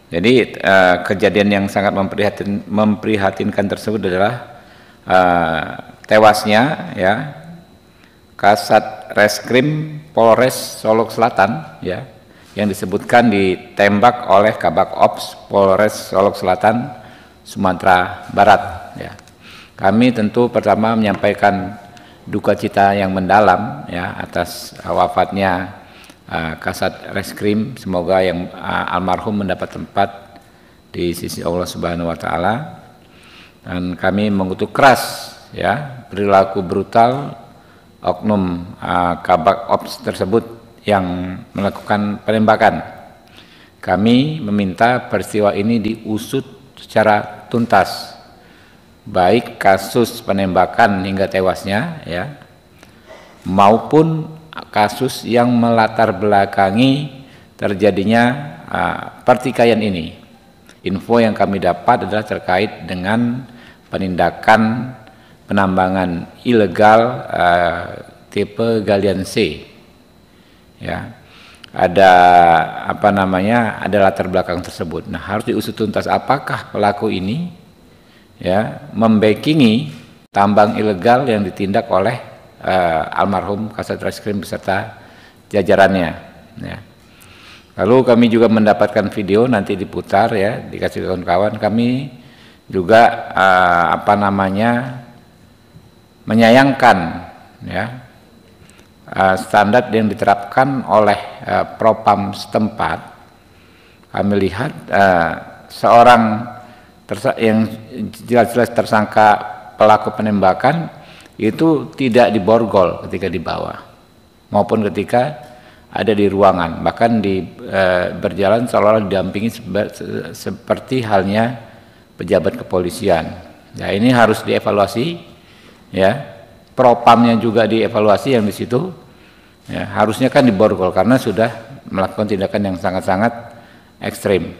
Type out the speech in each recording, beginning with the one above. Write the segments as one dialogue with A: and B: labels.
A: Jadi kejadian yang sangat memprihatinkan tersebut adalah tewasnya ya Kasat Reskrim Polres Solok Selatan ya, yang disebutkan ditembak oleh Kabak Ops Polres Solok Selatan Sumatera Barat ya. Kami tentu pertama menyampaikan duka cita yang mendalam ya atas wafatnya Kasat Reskrim. Semoga yang almarhum mendapat tempat di sisi Allah Subhanahu wa taala. Dan kami mengutuk keras ya perilaku brutal oknum Kabak Ops tersebut yang melakukan penembakan. Kami meminta peristiwa ini diusut secara tuntas, baik kasus penembakan hingga tewasnya ya, maupun kasus yang melatar belakangi terjadinya pertikaian ini. Info yang kami dapat adalah terkait dengan penindakan penambangan ilegal tipe galian C. Ya, ada ada latar belakang tersebut. Nah, harus diusut tuntas apakah pelaku ini ya membackingi tambang ilegal yang ditindak oleh almarhum Kasat Reskrim beserta jajarannya ya. Lalu kami juga mendapatkan video, nanti diputar ya, dikasih kawan-kawan. Kami juga menyayangkan ya standar yang diterapkan oleh Propam setempat. Kami lihat seorang yang jelas-jelas tersangka pelaku penembakan itu tidak diborgol ketika dibawa maupun ketika ada di ruangan, bahkan berjalan seolah-olah didampingi seperti halnya pejabat kepolisian. Ya, ini harus dievaluasi ya, propamnya juga dievaluasi yang di situ ya, harusnya kan diborgol karena sudah melakukan tindakan yang sangat-sangat ekstrim.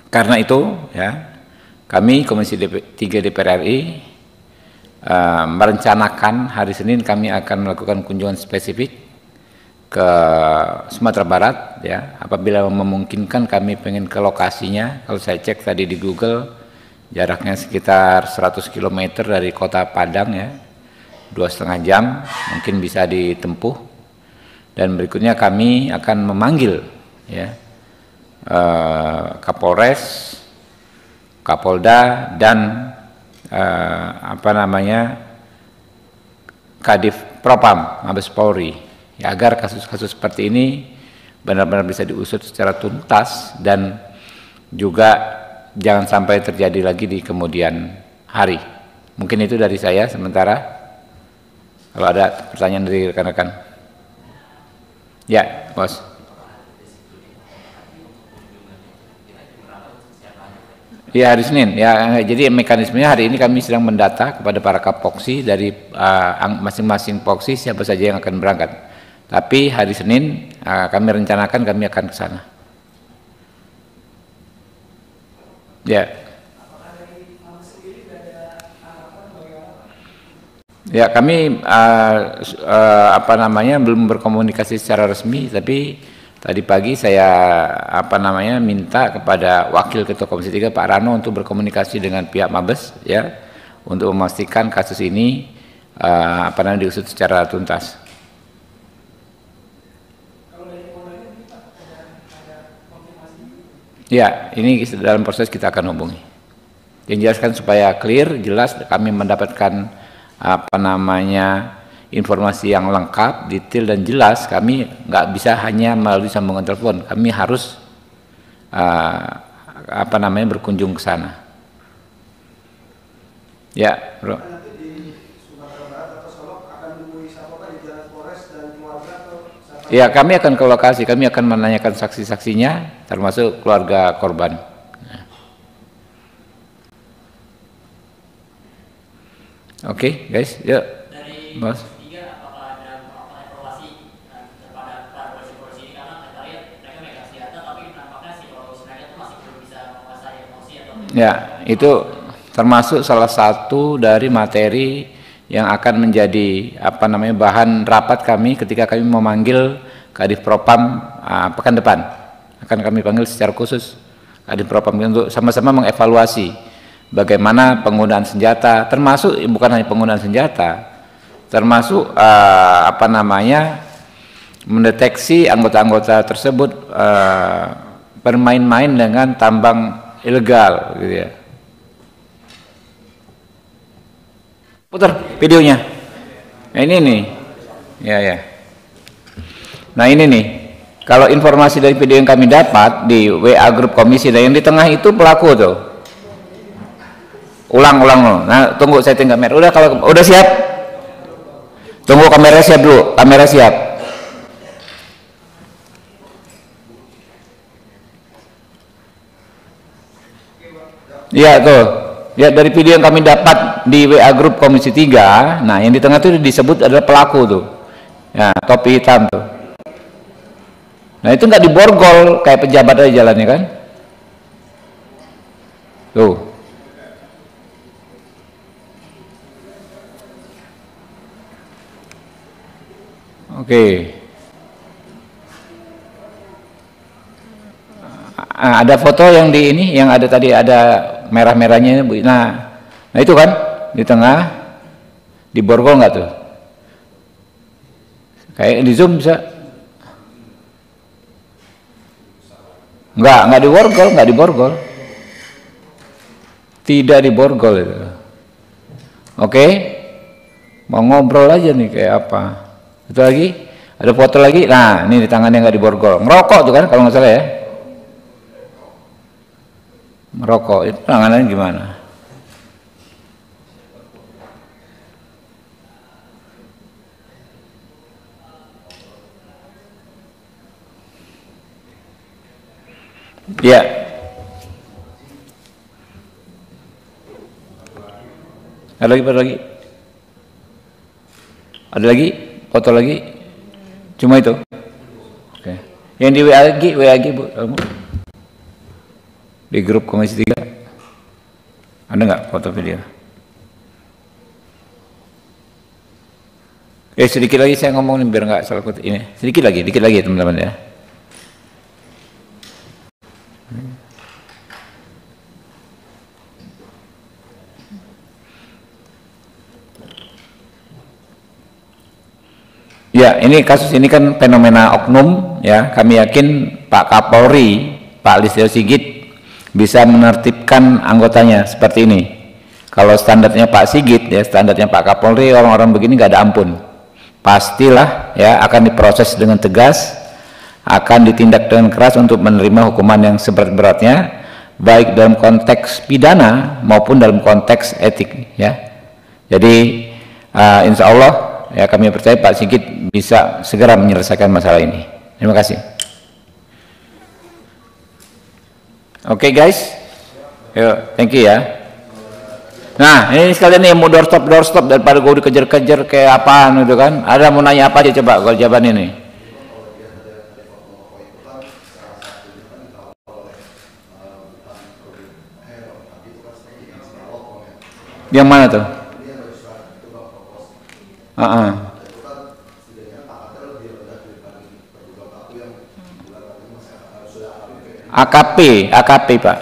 A: Karena itu ya, kami Komisi 3 DPR RI merencanakan hari Senin kami akan melakukan kunjungan spesifik ke Sumatera Barat ya. Apabila memungkinkan kami pengen ke lokasinya. Kalau saya cek tadi di Google jaraknya sekitar 100 km dari kota Padang ya, 2,5 jam mungkin bisa ditempuh. Dan berikutnya kami akan memanggil ya Kapolres, Kapolda dan Kadif Propam Mabes Polri ya, agar kasus-kasus seperti ini benar-benar bisa diusut secara tuntas dan juga jangan sampai terjadi lagi di kemudian hari. Mungkin itu dari saya sementara. Kalau ada pertanyaan dari rekan-rekan. Ya, Bos. Ya, hari Senin. Ya, jadi mekanismenya hari ini kami sedang mendata kepada para kapoksi dari masing-masing poksi siapa saja yang akan berangkat. Tapi hari Senin kami rencanakan kami akan ke sana. Ya. Ya, kami belum berkomunikasi secara resmi, tapi tadi pagi saya minta kepada Wakil Ketua Komisi 3 Pak Rano untuk berkomunikasi dengan pihak Mabes ya, untuk memastikan kasus ini diusut secara tuntas. Ya, ini dalam proses kita akan hubungi. Yang jelaskan supaya clear, jelas kami mendapatkan informasi yang lengkap, detail dan jelas. Kami nggak bisa hanya melalui sambungan telepon. Kami harus berkunjung ke sana. Ya, Bro. Ya, kami akan ke lokasi, kami akan menanyakan saksi-saksinya, termasuk keluarga korban. Oke, guys, yuk. Bos. Ya, itu termasuk salah satu dari materi yang akan menjadi bahan rapat kami ketika kami memanggil Kadif Propam pekan depan. Akan kami panggil secara khusus Kadin Propam untuk sama-sama mengevaluasi bagaimana penggunaan senjata, termasuk bukan hanya penggunaan senjata, termasuk mendeteksi anggota-anggota tersebut bermain-main dengan tambang ilegal, gitu ya. Putar videonya. Nah, ini nih, ya. Nah ini nih. Kalau informasi dari video yang kami dapat di WA grup komisi, dan yang di tengah itu pelaku tuh. Ulang. Nah, tunggu saya tinggal kamera. Kalau udah siap? Tunggu kamera siap dulu. Kamera siap. Iya tuh. Ya dari video yang kami dapat di WA grup komisi 3, nah yang di tengah itu disebut adalah pelaku tuh. Ya, topi hitam tuh. Nah itu nggak diborgol kayak pejabat aja jalannya kan? Tuh. Oke. Ada foto yang di ini, yang ada tadi ada merah-merahnya. Nah itu kan di tengah, diborgol nggak tuh? Kayak di zoom bisa? Nggak diborgol. Tidak diborgol itu. Oke. Mau ngobrol aja nih kayak apa. Itu lagi, ada foto lagi. Nah, ini di tangannya nggak diborgol. Ngerokok tuh kan kalau nggak salah ya. Merokok, itu tangannya gimana? Ya. Ada lagi? Ada lagi? Foto lagi? Cuma itu? Oke. Yang di WA Bu, kamu? Di grup komisi 3 ada nggak foto video? Sedikit lagi saya ngomong nih biar nggak salah kutip ini. Sedikit lagi teman-teman ya. Ya, kasus ini kan fenomena oknum ya. Kami yakin Pak Kapolri, Pak Listio Sigit bisa menertibkan anggotanya seperti ini. Kalau standarnya Pak Sigit ya, standarnya Pak Kapolri, orang-orang begini nggak ada ampun. Pastilah ya akan diproses dengan tegas, akan ditindak dengan keras untuk menerima hukuman yang seberat-beratnya, baik dalam konteks pidana maupun dalam konteks etik ya. Jadi insya Allah ya kami percaya Pak Sigit bisa segera menyelesaikan masalah ini. Terima kasih. Oke guys, yuk, thank you ya. Nah ini sekalian nih mau doorstop daripada gue dikejar-kejar kayak apaan gitu kan. Ada mau nanya apa aja coba kalau jawaban ini. Yang mana tuh? AKP Pak.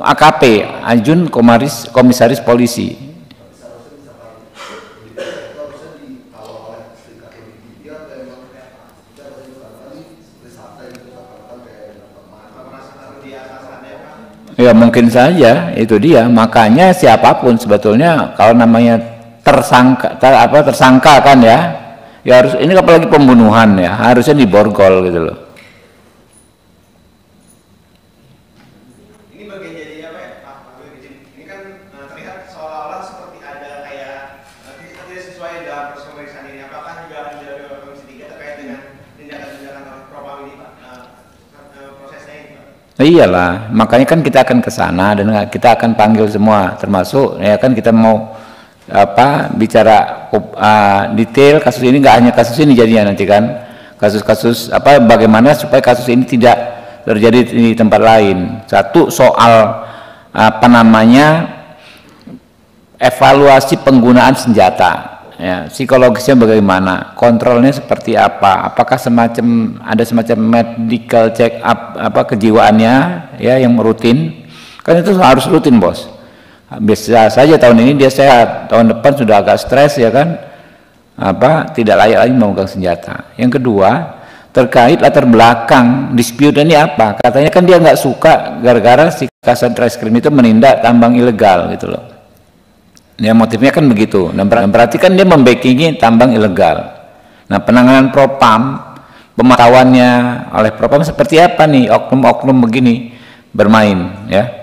A: AKP, Ajun Komisaris Polisi. Ya mungkin saja, itu dia. Makanya siapapun sebetulnya kalau namanya tersangka kan ya harus, ini apalagi pembunuhan ya, harusnya diborgol gitu loh.
B: Ini bagian jadi apa ya Pak? Ini kan terlihat seolah-olah seperti ada kayak tidak sesuai dalam proses pemeriksaan ini. Apakah juga akan dilakukan oleh Komisi 3 terkait dengan tindakan-tindakan Propam ini Pak? Prosesnya ini Pak?
A: Iyalah, makanya kan kita akan ke sana dan kita akan panggil semua, termasuk ya kan kita mau bicara detail kasus ini, nggak hanya kasus ini jadinya nanti kan kasus-kasus bagaimana supaya kasus ini tidak terjadi di tempat lain. Satu soal evaluasi penggunaan senjata ya, psikologisnya bagaimana, kontrolnya seperti apa, apakah ada semacam medical check up kejiwaannya ya yang rutin, kan itu harus rutin bos. Bisa saja tahun ini dia sehat, tahun depan sudah agak stres ya kan, tidak layak lagi memegang senjata. Yang kedua terkait latar belakang dispute ini apa, katanya kan dia nggak suka gara-gara si Kasat Reskrim itu menindak tambang ilegal gitu loh. Ya motifnya kan begitu. Nah, berarti kan dia membackingi tambang ilegal. Nah, penanganan Propam, pemantauannya oleh Propam seperti apa nih oknum-oknum begini bermain ya.